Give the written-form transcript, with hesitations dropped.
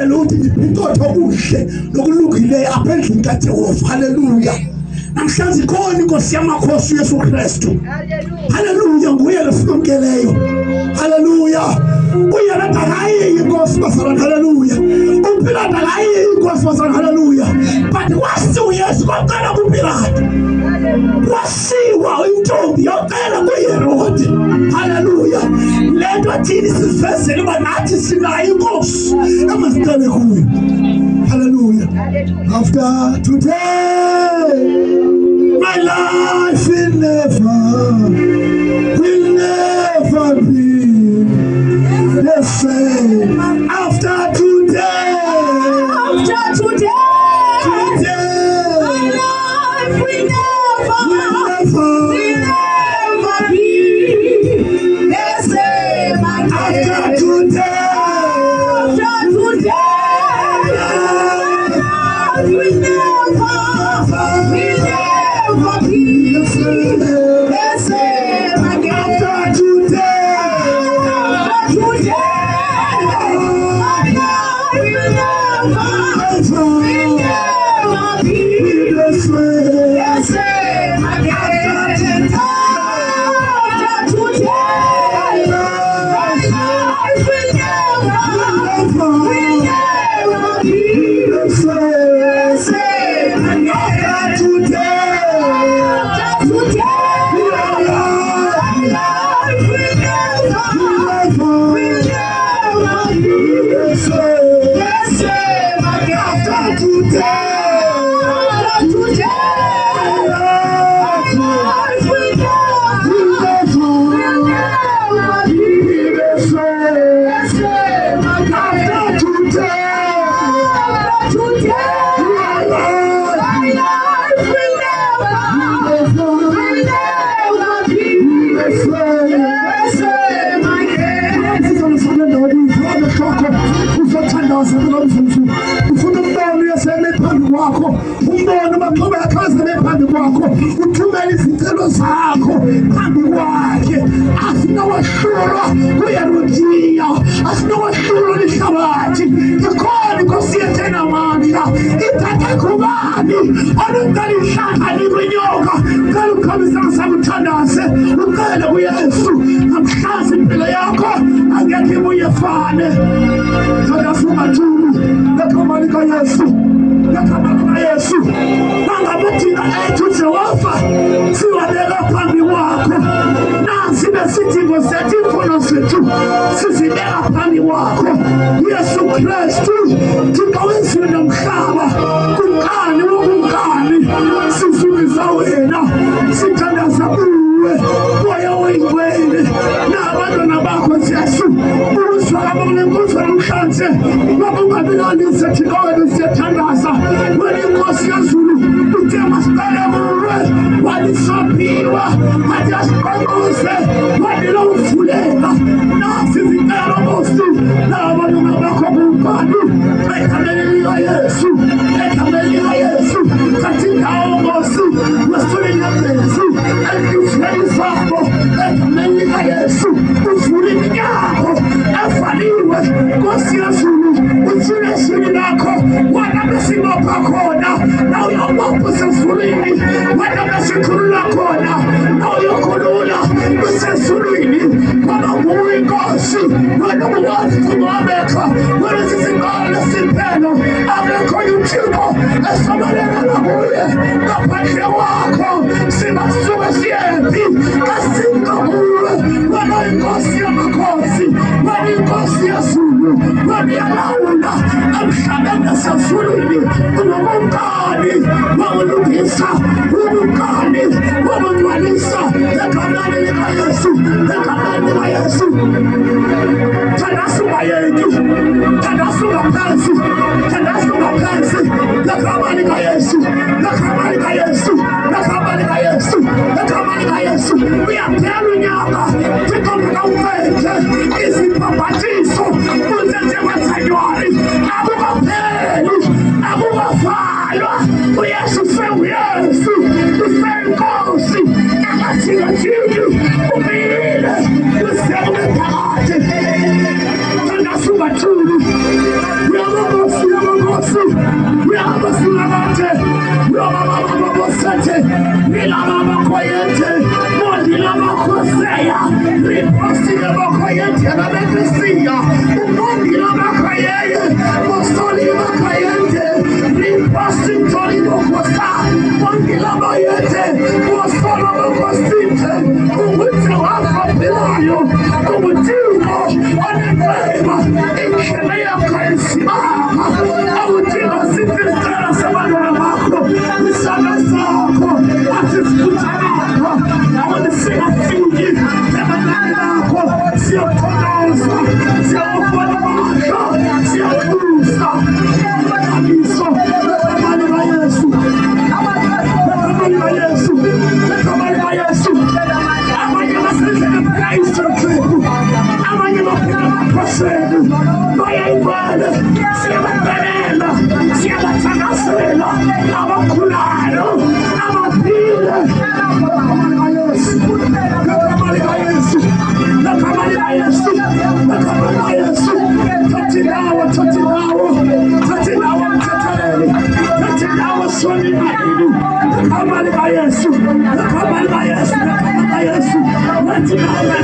ucele ukuthi ngibhikothe okuhle nokulungileyo apha endlini kaJehova. Haleluya. Namhlanje khona inkosi yamakhosi uYesu Kristu. Haleluya. Nguye lesilumkeleyo. Haleluya. Uyena ndakayi inkosi bazalwane. Haleluya. UPilato akayi inkosi bazalwane. Haleluya. But wasiwa uYesu kwaqala kuPilato. Wasiwa intombi yaqala kuHerode. Haleluya. Lento thini sivezele uba nathi sinayo inkosi emasiqale kuyo. Hallelujah. After today, my life will never be the same. After today, my life will never be the same. After today. We never be the same again. After today, my life will never be the same again. After today, my life will never be the same. After today, umbone amaxhoba akhazele phambi kwakho, uthumele izicelo zakho phambi kwakhe. Asinowahlulwa kuHerodiya, asinowahlulwa lihlabathi. Ikhona inkosi yethu enamandla. Ithathe kubani olungcela ihlakani kwinyoka, cela ukukhombisa ngisakuthandaze, ucele kuYesu namhlanje impilo yakho angekho ibuye fane. Thandaza ungathuli ngegama likaYesu. Yesu bangabathina ethu Jehova siwabeka phambi kwakho. Nansi besidingo sethu, imfuno zethu sizibeka phambi kwakho. Yesu Kristu, Thixo wezulu nomhlaba, kunkani wokunkani sifundisa wena, sithandaza kuwe moya oyingcwele nabantwana bakho Jesu. Uzwa abanenkosi namhlanje bakungabilalise Thixo wethu, siyathandaza wena inkosi yazulu. Uthe masiqale kuwe, walisaphiwa, wathi asiqonqose, wadila uvuleka. Nasi izicelo Nkosi nabantwana bakho kunkani egameni likaYesu, egameni likaYesu. Thatha indawo Nkosi wesule inyembezi ezifeni zakho egameni likaYesu. Uvule iminyango evaliwe Nkosi yazulu, uthule ishini lakho wena besibopha khona, na uyobopha usezulwini. Wena besikhulula khona, na uyokhulula usezulwini. Ngoba nguwe inkosi, wena ukwazi ukungabekha, wena sisikole siphelo. Akekho uThixo esobaleka kuye ngaphandle kwakho. Singasuke siyephi kasinga kuwe. Wena inkosi yamakhosi, wena inkosi yazulu, wena yalawula emhlabeni nasezulwini. Unobunkani wokulungisa, ubunkani wokungcwalisa egameni likaYesu, egameni likaYesu. Thandaza ungayeki, thandaza ungaphansi, thandaza ungaphansi egameni likaYesu, egameni likaYesu, egameni likaYesu, egameni likaYesu. Uyaphela unyaka Thixo ngawuphethe izibhabhathiso uzenze kweZanuwari. Akukapheli, akukavalwa. uYesu useNguYesu, useNkosi engathikathingi, umile usebenphakathi. Thandaza ungathuli. Sete, Roma Sete, Milama Koyente, Mondilama Kosea, Riposti Koyente, Rabekisia, Mondilama Koyente, Mostolima Koyente, Riposti Tolimo Costa, Mondilama Yete, Mostolama Costinte, who would tell us from Pilario, who would do more on the name in Shalea Kaisima, I would tell us if it's Sabanamako, the Salasako, what is Putanako, I want to say a few years, Sabanamako, Siotonosa, Siopanamaka, Siotusa, Amiso, Kamalibayesu, Kamalibayesu, Kamalibayesu, Amanyamasense the place to trip, Amanyamasense, Mayayimana, Siabanana, Siabatanasela, Amakulano, Amapila, Kamalibayesu, Kamalibayesu, Kamalibayesu, Kamalibayesu, Tatinawa, Swami Maidu, Kamalibayesu, Kamalibayesu, Kamalibayesu,